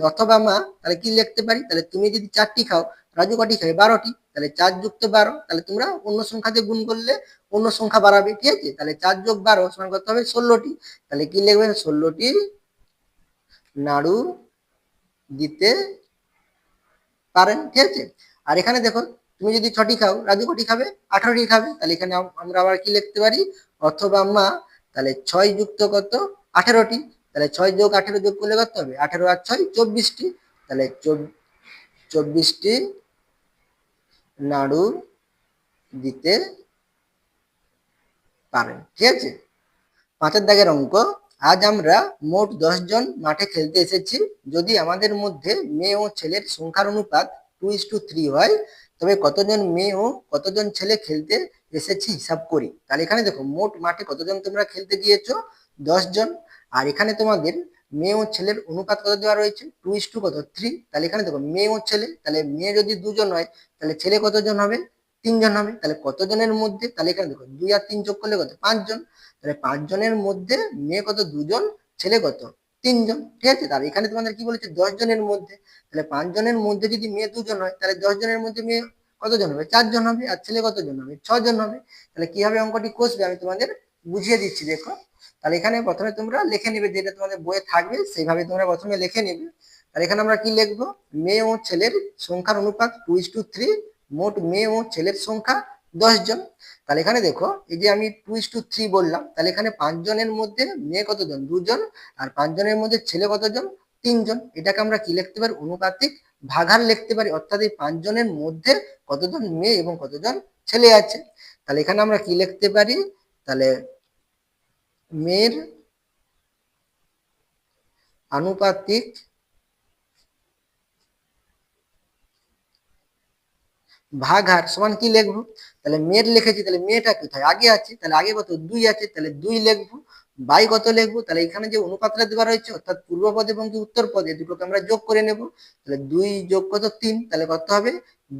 অথবা মা, তাহলে কি লিখতে পারি, তাহলে তুমি যদি 4টি খাও, রাজু কটি খাবে 12টি, তাহলে 4 যুক্ত 12, তাহলে তোমরা অন্য সংখ্যা দিয়ে গুণ করলে অন্য সংখ্যা বাড়াবে, ঠিক আছে। তাহলে 4 যোগ 12 সমান করতে হবে 16টি, তাহলে কি লিখবেন 16টি নাড়ু দিতে পারেন, ঠিক আছে। আর এখানে দেখো তুমি যদি 6টি খাও, রাজু কটি খাবে 18টি খাবে। তাহলে এখানে আমরা আবার কি লিখতে পারি, অথবা মা, তাহলে 6 যুক্ত কত 18টি, তাহলে 6 যোগ 18 যোগ করলে কত হবে 18 আর 6 24টি, তাহলে 24টি নাড়ু দিতে পারেন, ঠিক আছে। 5 দাগের অঙ্ক, আজ আমরা মোট 10 জন মাঠে খেলতে এসেছি, যদি আমাদের মধ্যে মেয়ে ও ছেলের সংখ্যার অনুপাত 2:3 হয়, তবে কতজন মেয়ে ও কতজন ছেলে খেলতে এসেছি হিসাব করি। তাহলে এখানে দেখো মোট মাঠে কতজন তোমরা খেলতে গিয়েছো, 10 জন। আর এখানে তোমাদের মেয়ে ও ছেলের অনুপাত কত দেওয়া রয়েছে, 2:3। তাহলে এখানে দেখো মেয়ে ও ছেলে, তাহলে মেয়ে যদি 2জন হয়, তাহলে ছেলে কতজন হবে, 3জন হবে। তাহলে কতজনের মধ্যে, তাহলে এখানে দেখো 2 আর 3 যোগ করলে কত 5জন, তাহলে 5জনের মধ্যে মেয়ে কত 2জন, ছেলে কত 3জন, ঠিক আছে। তাহলে এখানে তোমাদের কি বলেছে 10জনের মধ্যে, তাহলে 5জনের মধ্যে যদি মেয়ে 2জন হয়, তাহলে 10জনের মধ্যে মেয়ে কতজন হবে, 4জন হবে, আর ছেলে কতজন হবে 6জন হবে। তাহলে কিভাবে অঙ্কটি কষবে আমি তোমাদের বুঝিয়ে দিচ্ছি দেখো। তাহলে এখানে প্রথমে তোমরা লিখে নিবে, যেটা তোমাদের বইয়ে থাকবে সেইভাবে তোমরা প্রথমে লিখে নিবে। তাহলে এখানে আমরা কি লিখবো, মেয়ে ও ছেলের সংখ্যার অনুপাত 2:3, মোট মেয়ে ও ছেলের সংখ্যা 10 জন। তাহলে এখানে দেখো, এই যে আমি 2:3 বললাম, তাহলে এখানে 5 জনের মধ্যে মেয়ে কতজন, 2 জন, আর 5 জনের মধ্যে ছেলে কতজন, 3 জন। এটাকে আমরা কি লিখতে পারি, অনুপাতিক ভাগাহার লিখতে পারি, অর্থাৎ এই 5 জনের মধ্যে কতজন মেয়ে এবং কতজন ছেলে আছে। তাহলে এখানে আমরা কি লিখতে পারি, তাহলে মেয়ের আনুপাতিক ভাগাহার সমান কি লিখবো, তাহলে মেয়ের লিখেছি, তাহলে মেয়েটা কোথায় আগে আছে, তাহলে আগে কত 2 আছে, তাহলে 2 লিখবো। বাই কত লিখবো, তাহলে এখানে যে অনুপাতটা দেওয়া রয়েছে অর্থাৎ পূর্ব পদ এবং কি উত্তর পদে দুটোকে আমরা যোগ করে নেব। তাহলে 2 যোগ কত 3, তাহলে কত হবে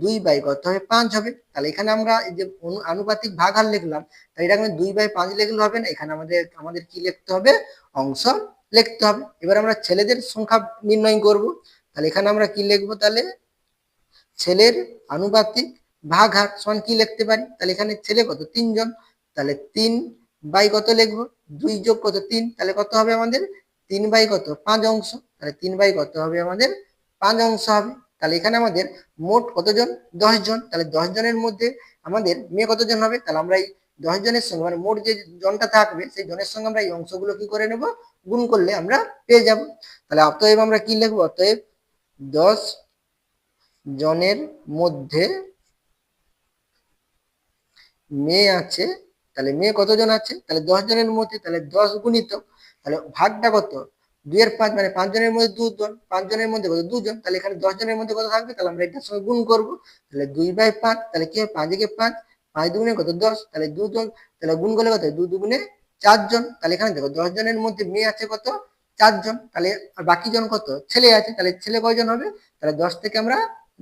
2 বাই কত হবে 5 হবে। তাহলে এখানে আমরা এই যে আনুপাতিক ভাগাহার লিখলাম, তাহলে এটা আমরা 2 বাই 5 লিখলে হবে না, এখানে আমাদের আমাদের কি লিখতে হবে, অংশ লিখতে হবে। এবার আমরা ছেলেদের সংখ্যা নির্ণয় করব। তাহলে এখানে আমরা কি লিখবো, তাহলে ছেলের আনুপাতিক ভাগাহার সমান কি লিখতে পারি, তাহলে এখানে ছেলে কত 3 জন, তাহলে 3 বাই কত লিখবো, 2 যোগ কত 3, তাহলে কত হবে আমাদের 3 বাই কত 5 অংশ, তাহলে 3 বাই কত হবে আমাদের 5 অংশ হবে। তাহলে এখানে আমাদের মোট কতজন, 10 জন। তাহলে 10 জনের মধ্যে আমাদের মেয়ে কতজন হবে, তাহলে আমরা এই 10 জনের সঙ্গে মানে মোট যে জনটা থাকবে সেই জনের সঙ্গে আমরা এই অংশগুলো কি করে নেব, গুণ করলে আমরা পেয়ে যাব। তাহলে অতএব আমরা কি লিখবো, অতএব 10 জনের মধ্যে মেয়ে আছে, তাহলে মেয়ে কতজন আছে, তাহলে 10 জনের মধ্যে, তাহলে 10 গুণিত, তাহলে ভাগটা কত 2 এর 5 মানে 5 জনের মধ্যে 2 জন, 5 জনের মধ্যে কত 2 জন, তাহলে এখানে 10 জনের মধ্যে কত থাকবে, তাহলে আমরা এটার সঙ্গে গুণ করব। তাহলে 2 বাই 5, তাহলে কি হবে 5 একে 5, 5 দুগুণে কত 10, তাহলে 2 জন, তাহলে গুণ করলে কত 2 দুগুণে 4 জন। তাহলে এখানে দেখো 10 জনের মধ্যে মেয়ে আছে কত 4 জন, তাহলে আর বাকি জন কত ছেলে আছে, তাহলে ছেলে কয়জন হবে, তাহলে 10 থেকে আমরা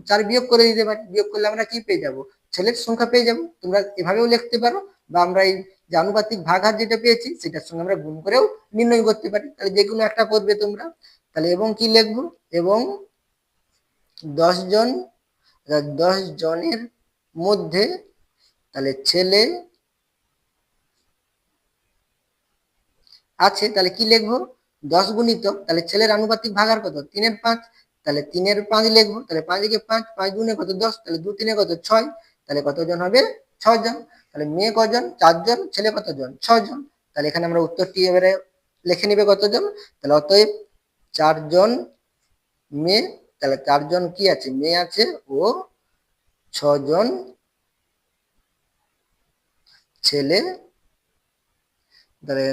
4 বিয়োগ করে দিতে পারি, বিয়োগ করলে আমরা কি পেয়ে যাব, ছেলের সংখ্যা পেয়ে যাব। তোমরা এভাবেও লিখতে পারো, বা আমরা এই যে আনুপাতিক ভাগাহার যেটা পেয়েছি সেটার সঙ্গে আমরা গুণ করেও নির্ণয় করতে পারি। তাহলে যে কোনো একটা করবে তোমরা। তাহলে এবং কি লিখবো, এবং 10 জন, 10 জনের মধ্যে তাহলে ছেলে আছে, তাহলে কি লিখবো 10 গুণিত, তাহলে ছেলের আনুপাতিক ভাগাহার কত 3 এর 5, তাহলে 3 এর 5 লিখবো, তাহলে 5 একে 5, 5 দুগুণে কত 10, তাহলে 2 3 কত 6, তাহলে কতজন হবে 6 জন। তাহলে মেয়ে কজন 4 জন, ছেলে কতজন 6 জন। তাহলে এখানে আমরা উত্তরটি এবারে লিখে নিবে কতজন, তাহলে অতএব 4 জন মেয়ে, তাহলে 4 জন কি আছে মেয়ে আছে, ও 6 জন ছেলে। তাহলে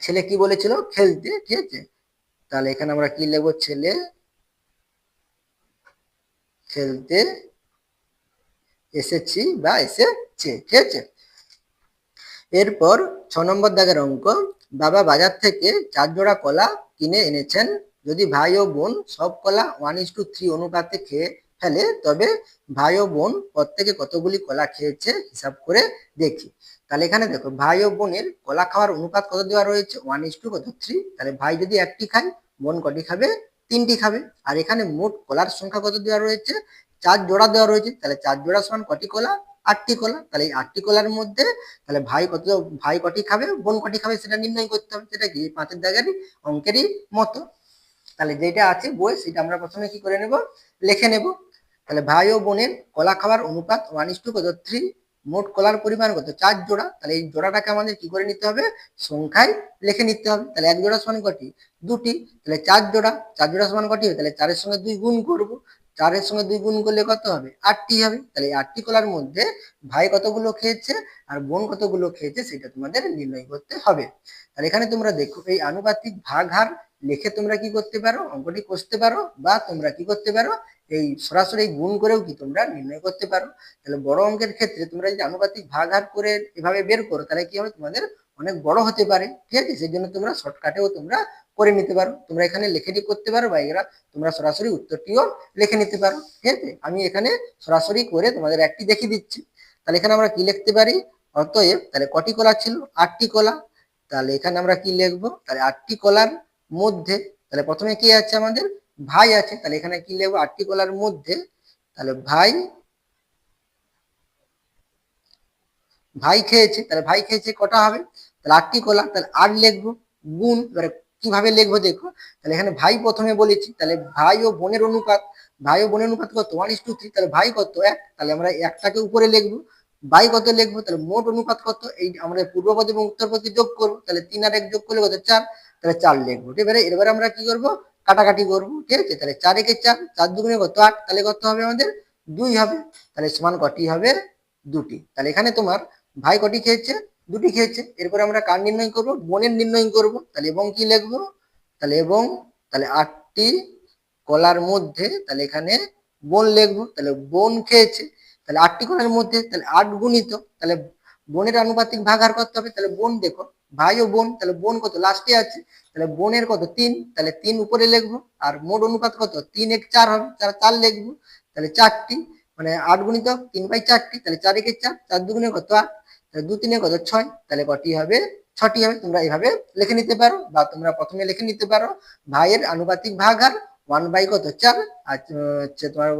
ছেলে কি বলেছিল, খেলতে, ঠিক আছে। তাহলে এখানে আমরা কি লিখবো, ছেলে খেলতে এসেছি বা এসেছে, ঠিক আছে। এরপর 6 নম্বর দাগের অঙ্ক, বাবা বাজার থেকে 4 জোড়া কলা কিনে এনেছেন, যদি ভাই ও বোন সব কলা 1:3 অনুপাতে খেয়ে ফেলে তবে ভাই ও বোন প্রত্যেকে কতগুলি কলা খেয়েছে হিসাব করে দেখি। তাহলে এখানে দেখো ভাই ও বোনের কলা খাওয়ার অনুপাত কত দেওয়া রয়েছে, 1:3। তাহলে ভাই যদি একটি খায়, বোন কটি খাবে, 3টি খাবে। আর এখানে মোট কলার সংখ্যা কত দেওয়া রয়েছে, 4 জোড়া দেওয়া রয়েছে, তাহলে 4 জোড়া সমান কটি কলা, 8টি কলা। তাহলে এই 8টি কলার মধ্যে তাহলে ভাই কটি খাবে, বোন কটি খাবে সেটা নির্ণয় করতে হবে, সেটা কি 5 দাগেরই অঙ্কেরই মতো। তাহলে যেটা আছে বই সেটা আমরা প্রথমে কি করে নেব, লিখে নেব। তাহলে ভাই ও বোনের কলা খাওয়ার অনুপাত 1:3, মোট কলার পরিমাণ কত 4 জোড়া। তাহলে এই জোড়াটাকে আমাদের কি করে নিতে হবে, সংখ্যায় লিখে নিতে হবে। তাহলে 1 জোড়া সমান কটি, 2টি, তাহলে 4 জোড়া, 4 জোড়া সমান কটি হবে, তাহলে 4 এর সঙ্গে 2 গুণ করব, 4 এর সঙ্গে 2 গুণ করলে কত হবে 8টি হবে। তাহলে এই 8টি কলার মধ্যে ভাই কতগুলো খেয়েছে আর বোন কতগুলো খেয়েছে সেটা তোমাদের নির্ণয় করতে হবে। তাহলে এখানে তোমরা দেখো এই আনুপাতিক ভাগহার লিখে তোমরা কি করতে পারো, অঙ্কটি কষতে পারো, বা তোমরা কি করতে পারো এই সরাসরি গুণ করেও কি তোমরা নির্ণয় করতে পারো। তাহলে বড় অঙ্কের ক্ষেত্রে তোমরা যদি আনুপাতিক ভাগহার করে এভাবে বের করো তাহলে কি হবে, তোমাদের অনেক বড় হতে পারে, ঠিক আছে। সেই জন্য তোমরা শর্টকাটেও তোমরা করে নিতে পারো, তোমরা এখানে লিখেটি করতে পারো, বা এরা তোমরা সরাসরি উত্তরটিও লিখে নিতে পারো, ঠিক আছে। আমি এখানে সরাসরি করে তোমাদের একটি দেখিয়ে দিচ্ছি। তাহলে এখানে আমরা কি লিখতে পারি, অতএব তাহলে কটি কলা ছিল, 8টি কলা। তাহলে এখানে আমরা কি লিখবো, তাহলে 8টি কলার মধ্যে, তাহলে প্রথমে কি আছে আমাদের ভাই আছে, তাহলে এখানে কি লিখবো 8টি কলার মধ্যে, তাহলে ভাই ভাই খেয়েছে, তাহলে ভাই খেয়েছে কটা হবে, তাহলে 8টি কলা, তাহলে 8 লিখবো। গুণ, এবারে কিভাবে লিখবো দেখো, তাহলে এখানে ভাই প্রথমে বলেছি, তাহলে ভাই ও বোনের অনুপাত, ভাই ও বোনের অনুপাত কত 1:3, তাহলে ভাই কত 1, তাহলে আমরা একটাকে উপরে লিখবো। ভাই কত লিখবো, তাহলে মোট অনুপাত কত, এই আমরা পূর্বপদ এবং উত্তরপদ যোগ করবো, তাহলে 3 আর 1 যোগ করলে কত 4, তাহলে 4 লিখবো। এবারে আমরা কি করবো, কাটাকাটি করবো, ঠিক আছে। তাহলে 4 একে 4, 4 দুগুণে কত 8, তাহলে কত হবে আমাদের 2 হবে, তাহলে সমান কটি হবে 2টি। তাহলে এখানে তোমার ভাই কটি খেয়েছে, 2টি খেয়েছে। এরপরে আমরা কার নির্ণয় করব, বোনের নির্ণয় করব, তাহলে এবং কি লিখবো, তাহলে এবং, তাহলে 8টি কলার মধ্যে, তাহলে এখানে বোন লিখবো, তাহলে বোন খেয়েছে, তাহলে 8টি কলার মধ্যে, তাহলে 8 গুণিত, তাহলে বোনের আনুপাতিক ভাগ আর করতে হবে, তাহলে বোন দেখো ভাই ও বোন, তাহলে বোন কত লাস্টে আছে, তাহলে বোনের কত 3, তাহলে 3 উপরে লিখবো, আর মোট অনুপাত কত 3 1 4 হবে, 4 লিখবো, তাহলে 4টি, মানে 8 গুণিত 3/4টি, তাহলে 4 একে 4, 4 দুগুণে কত 8, তাহলে 2 3 কত 6, তাহলে কটি হবে 6টি হবে। তোমরা এইভাবে লিখে নিতে পারো, বা তোমরা প্রথমে লিখে নিতে পারো ভাইয়ের আনুপাতিক ভাগ আর 1/4, আর হচ্ছে তোমার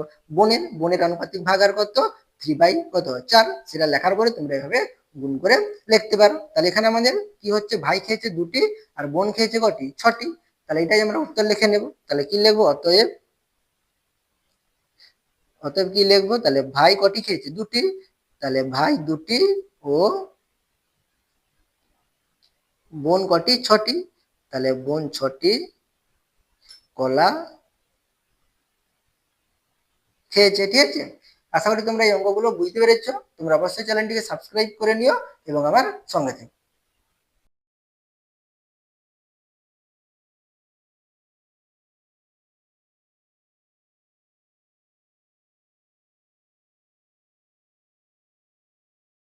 বোনের আনুপাতিক ভাগ আর কত 3/4, সেটা লেখার পরে তোমরা এভাবে গুণ করে লিখতে পারো। তাহলে এখানে আমাদের কি হচ্ছে, ভাই খেয়েছে 2টি আর বোন খেয়েছে কটি 6টি, তাহলে এটাই আমরা উত্তর লিখে নেব। তাহলে কি লিখবো, অতএব কি লিখবো, তাহলে ভাই কটি খেয়েছে 2টি, তাহলে ভাই 2টি ও বোন কটি 6টি, তাহলে বোন 6টি কলা খেয়েছে, ঠিক আছে। আশা করি তোমরা এই অঙ্কগুলো বুঝতে পেরেছো। তোমরা অবশ্যই চ্যানেলটিকে সাবস্ক্রাইব করে নিও এবং আমার সঙ্গে থেকো।